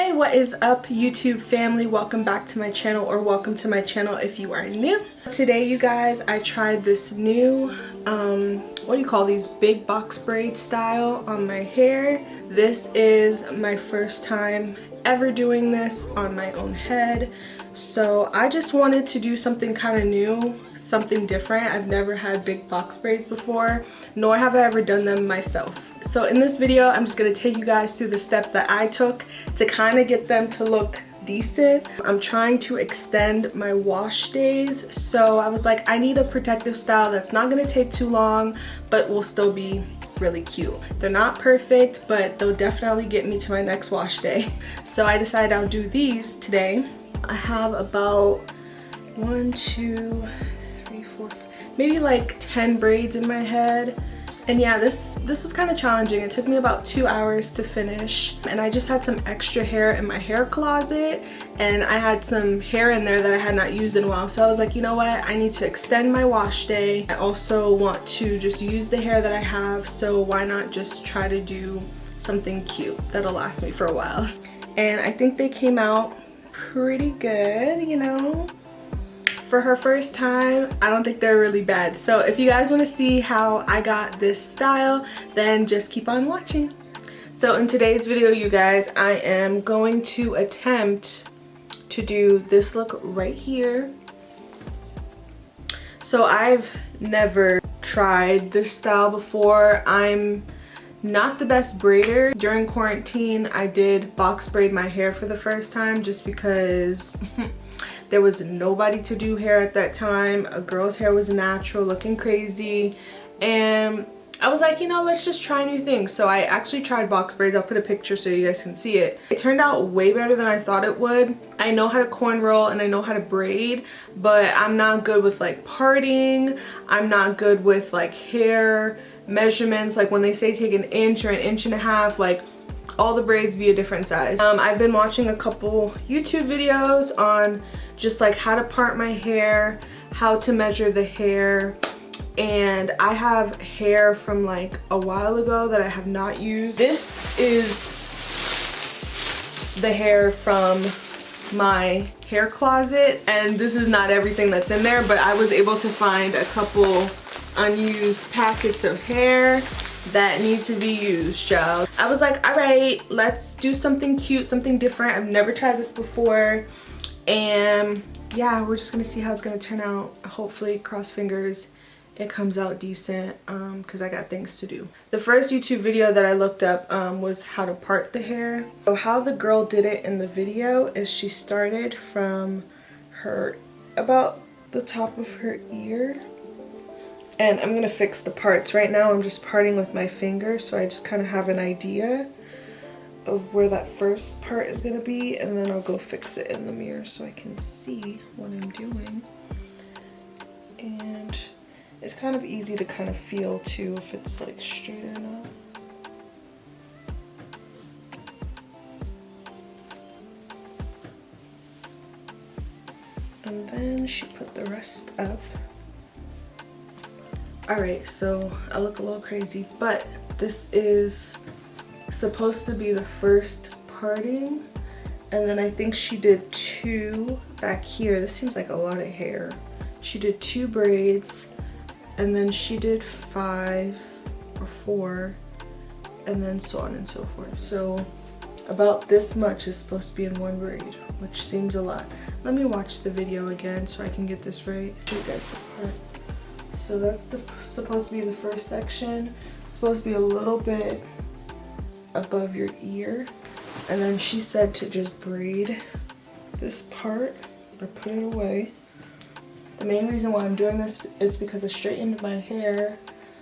Hey, what is up YouTube family? Welcome back to my channel, or welcome to my channel if you are new. Today you guys, I tried this new what do you call these, big box braid style on my hair. This is my first time ever doing this on my own head, so I just wanted to do something kind of new, something different. I've never had big box braids before, nor have I ever done them myself. So in this video, I'm just going to take you guys through the steps that I took to kind of get them to look decent. I'm trying to extend my wash days, so I was like, I need a protective style that's not going to take too long, but will still be really cute. They're not perfect, but they'll definitely get me to my next wash day. So I decided I'll do these today. I have about 1, 2, 3, 4, maybe like 10 braids in my head. And yeah, this was kind of challenging. It took me about 2 hours to finish, and I just had some extra hair in my hair closet, and I had some hair in there that I had not used in a while. So I was like, you know what, I need to extend my wash day. I also want to just use the hair that I have, so why not just try to do something cute that'll last me for a while. And I think they came out pretty good, you know. For her first time, I don't think they're really bad. So if you guys want to see how I got this style, then just keep on watching. So in today's video, you guys, I am going to attempt to do this look right here. So I've never tried this style before. I'm not the best braider. During quarantine, I did box braid my hair for the first time just because there was nobody to do hair at that time. A girl's hair was natural, looking crazy, and I was like, you know, let's just try new things. So I actually tried box braids. I'll put a picture so you guys can see it. It turned out way better than I thought it would. I know how to cornrow and I know how to braid, but I'm not good with like parting. I'm not good with like hair measurements, like when they say take an inch or an inch and a half, like all the braids be a different size. I've been watching a couple YouTube videos on just like how to part my hair, how to measure the hair, and I have hair from like a while ago that I have not used. This is the hair from my hair closet, and this is not everything that's in there, but I was able to find a couple unused packets of hair that need to be used, child. I was like, all right, let's do something cute, something different. I've never tried this before, and yeah, we're just gonna see how it's gonna turn out. Hopefully, cross fingers, it comes out decent, because I got things to do. The first YouTube video that I looked up was how to part the hair. So how the girl did it in the video is she started from her, about the top of her ear, and I'm gonna fix the parts. Right now I'm just parting with my finger, so I just kind of have an idea of where that first part is gonna be, and then I'll go fix it in the mirror so I can see what I'm doing. And it's kind of easy to kind of feel too if it's like straight or not. And then she put the rest up. Alright, so I look a little crazy, but this is supposed to be the first parting, and then I think she did 2 back here. This seems like a lot of hair. She did 2 braids, and then she did 5 or 4, and then so on and so forth. So about this much is supposed to be in one braid, which seems a lot. Let me watch the video again so I can get this right. Show you guys the part. So that's supposed to be the first section. It's supposed to be a little bit above your ear, and then she said to just braid this part or put it away. The main reason why I'm doing this is because I straightened my hair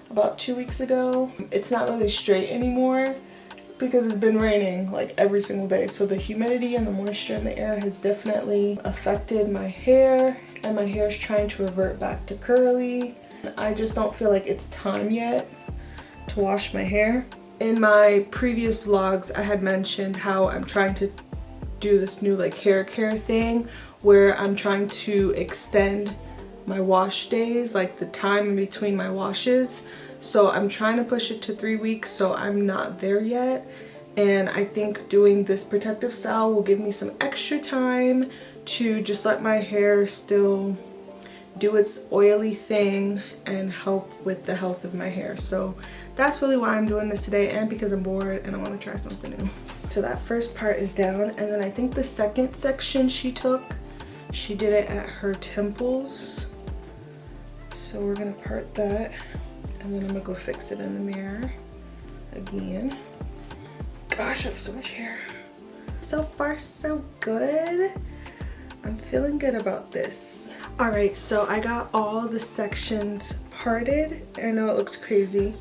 about 2 weeks ago. It's not really straight anymore because it's been raining like every single day, so the humidity and the moisture in the air has definitely affected my hair, and my hair is trying to revert back to curly. I just don't feel like it's time yet to wash my hair. In my previous vlogs, I had mentioned how I'm trying to do this new like hair care thing where I'm trying to extend my wash days, like the time in between my washes. So I'm trying to push it to 3 weeks, so I'm not there yet. And I think doing this protective style will give me some extra time to just let my hair still do its oily thing and help with the health of my hair. So that's really why I'm doing this today, and because I'm bored and I want to try something new. So that first part is down, and then I think the second section she did it at her temples. So we're gonna part that, and then I'm gonna go fix it in the mirror again. Gosh, I have so much hair. So far so good. I'm feeling good about this. All right, so I got all the sections parted. I know it looks crazy,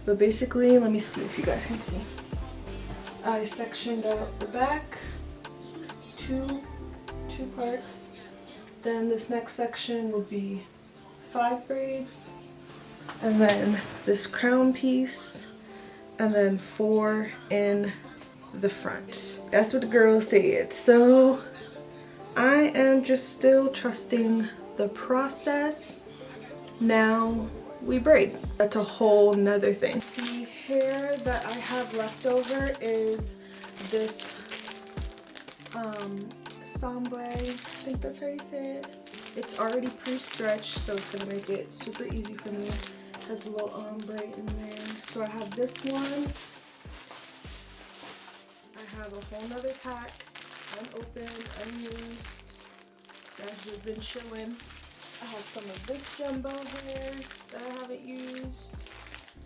but basically, let me see if you guys can see. I sectioned out the back, two parts. Then this next section would be 5 braids, and then this crown piece, and then 4 in the front. That's what the girls said. So I am just still trusting the process. Now we braid. That's a whole nother thing. The hair that I have left over is this sombre, I think that's how you say it. It's already pre-stretched, so it's gonna make it super easy for me. It has a little ombre in there. So I have this one. I have a whole nother pack, unopened, unused, that's just been chilling. I have some of this jumbo hair that I haven't used,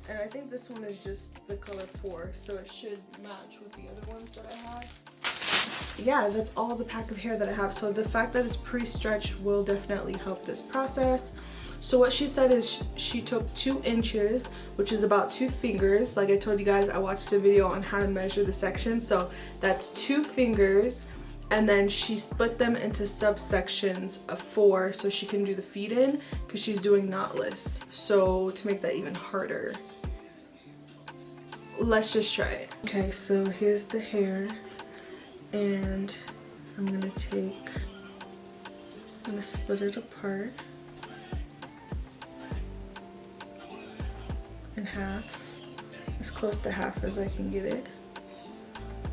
and I think this one is just the color 4, so it should match with the other ones that I have. Yeah, that's all the pack of hair that I have. So the fact that it's pre-stretched will definitely help this process. So what she said is she took 2 inches, which is about 2 fingers. Like I told you guys, I watched a video on how to measure the section. So that's 2 fingers. And then she split them into subsections of 4 so she can do the feed in, because she's doing knotless. So to make that even harder, let's just try it. Okay, so here's the hair, and I'm gonna split it apart in half, as close to half as I can get it.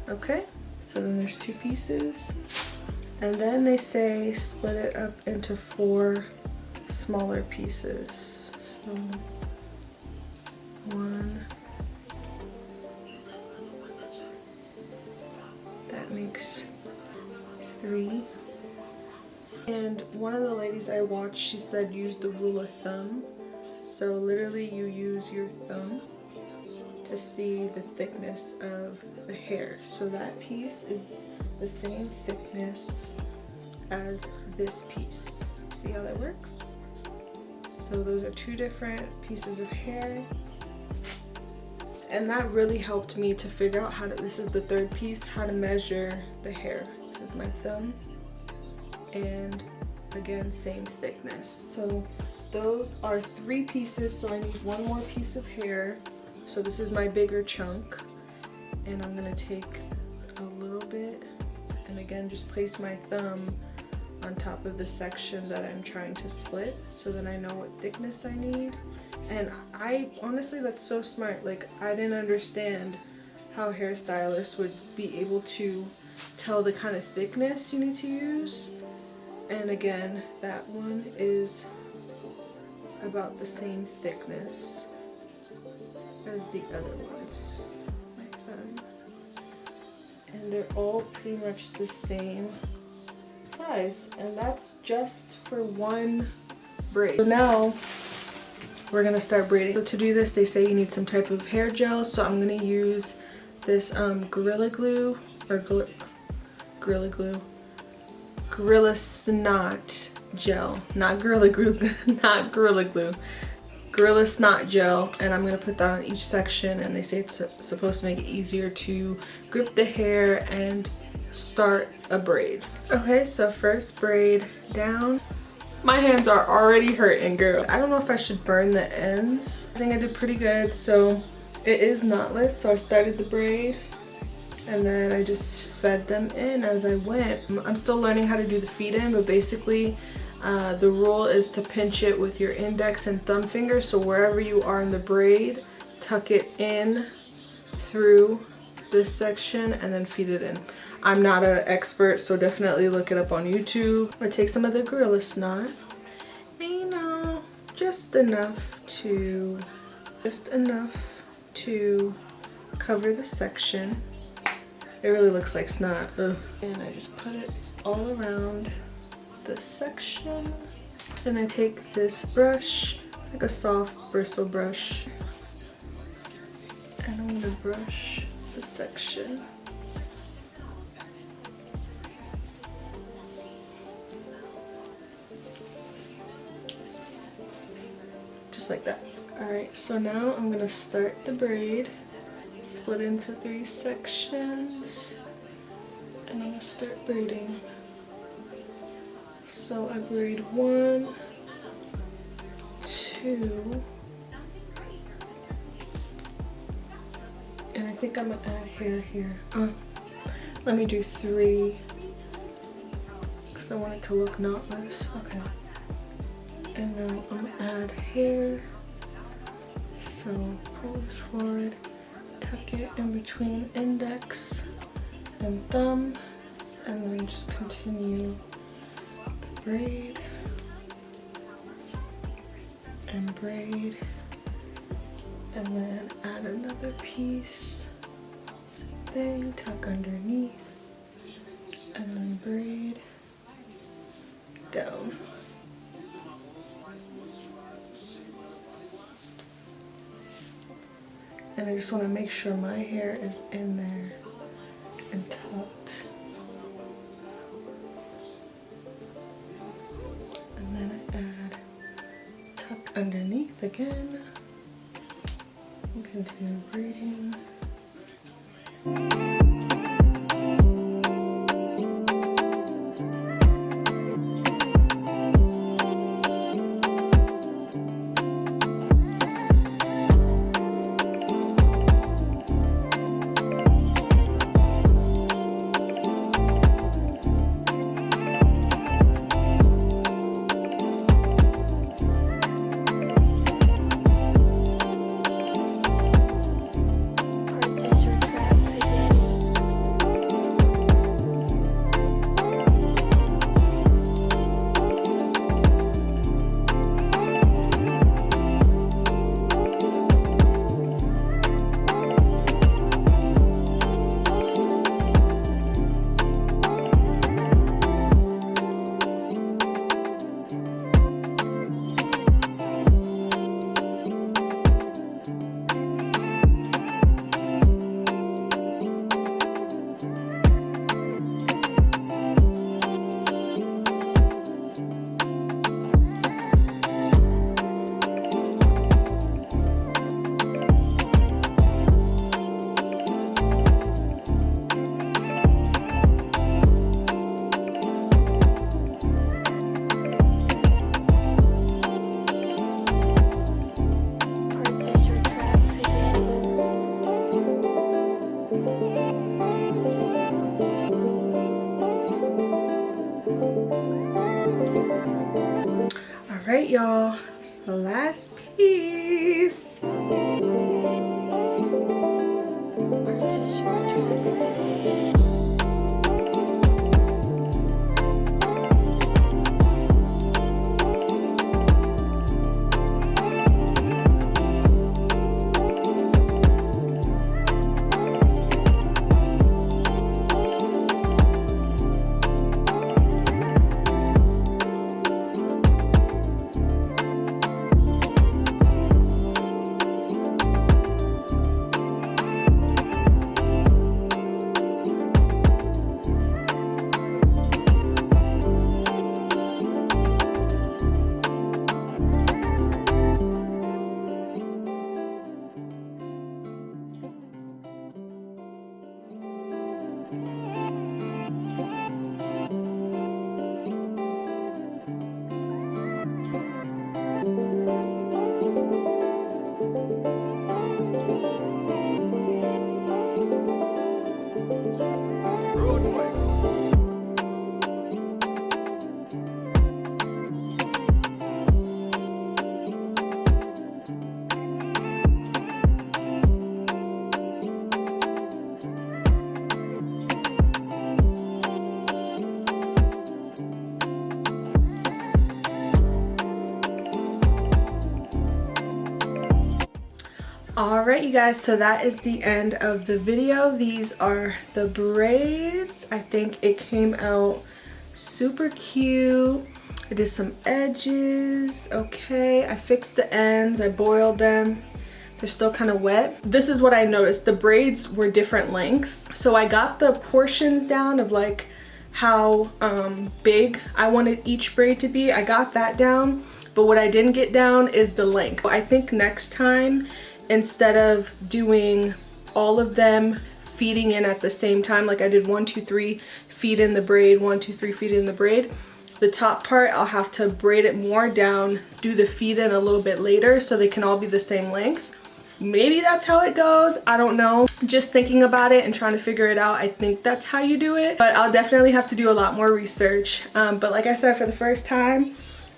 Okay. So then there's 2 pieces, and then they say split it up into 4 smaller pieces. So 1, that makes 3. And one of the ladies I watched, she said use the rule of thumb. So literally you use your thumb to see the thickness of the hair. So that piece is the same thickness as this piece. See how that works? So those are 2 different pieces of hair. And that really helped me to figure out how to, this is the 3rd piece, how to measure the hair. This is my thumb. And again, same thickness. So those are 3 pieces, so I need 1 more piece of hair. So this is my bigger chunk, and I'm gonna take a little bit, and again just place my thumb on top of the section that I'm trying to split, so then I know what thickness I need. And I honestly, that's so smart. Like, I didn't understand how hairstylists would be able to tell the kind of thickness you need to use. And again, that one is about the same thickness as the other ones. And they're all pretty much the same size, and that's just for 1 braid. So now we're gonna start braiding. So to do this, they say you need some type of hair gel, so I'm gonna use this Gorilla Glue, or Gorilla Snot gel, not Gorilla Glue, not Gorilla Glue. Gorilla Snot gel, and I'm going to put that on each section, and they say it's supposed to make it easier to grip the hair and start a braid. Okay, so first braid down. My hands are already hurting, girl. I don't know if I should burn the ends. I think I did pretty good. So it is knotless, so I started the braid and then I just fed them in as I went. I'm still learning how to do the feed in, but basically the rule is to pinch it with your index and thumb finger, so wherever you are in the braid, tuck it in through this section and then feed it in. I'm not an expert, so definitely look it up on YouTube. I'm gonna take some of the Gorilla Snot, and you know, just enough to cover the section. It really looks like snot. Ugh. And I just put it all around the section. Then I take this brush, like a soft bristle brush, and I'm gonna brush the section. Just like that. Alright, so now I'm gonna start the braid, split into 3 sections, and I'm gonna start braiding. So I braid 1, 2, and I think I'm gonna add hair here. Let me do 3, because I want it to look knotless. Okay. And now I'm gonna add hair. So pull this forward, tuck it in between index and thumb, and then just continue the braid and braid, and then add another piece. Same thing, tuck underneath, and then braid down. And I just want to make sure my hair is in there and tucked. And then I add tuck underneath again and continue braiding. Alright, y'all, it's the last piece. Purchase your tracks today. Alright, you guys, so that is the end of the video. These are the braids. I think it came out super cute. I did some edges. Okay, I fixed the ends. I boiled them. They're still kind of wet. This is what I noticed. The braids were different lengths. So I got the portions down of like how big I wanted each braid to be. I got that down, but what I didn't get down is the length. I think next time, instead of doing all of them feeding in at the same time, like I did 1, 2, 3 feed in the braid, 1, 2, 3 feed in the braid, the top part I'll have to braid it more down, do the feed in a little bit later so they can all be the same length. Maybe that's how it goes, I don't know. Just thinking about it and trying to figure it out, I think that's how you do it, but I'll definitely have to do a lot more research. But like I said, for the first time,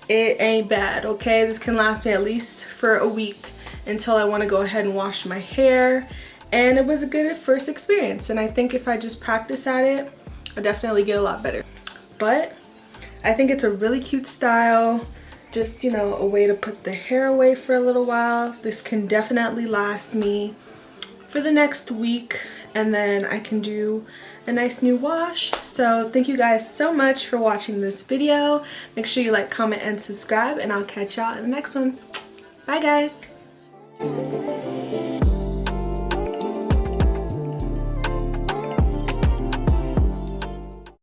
it ain't bad, okay? This can last me at least for a week until I want to go ahead and wash my hair, and it was a good first experience, and I think if I just practice at it, I'll definitely get a lot better. But I think it's a really cute style. Just, you know, a way to put the hair away for a little while. This can definitely last me for the next week, and then I can do a nice new wash. So thank you guys so much for watching this video. Make sure you like, comment, and subscribe, and I'll catch y'all in the next one. Bye guys. Drugs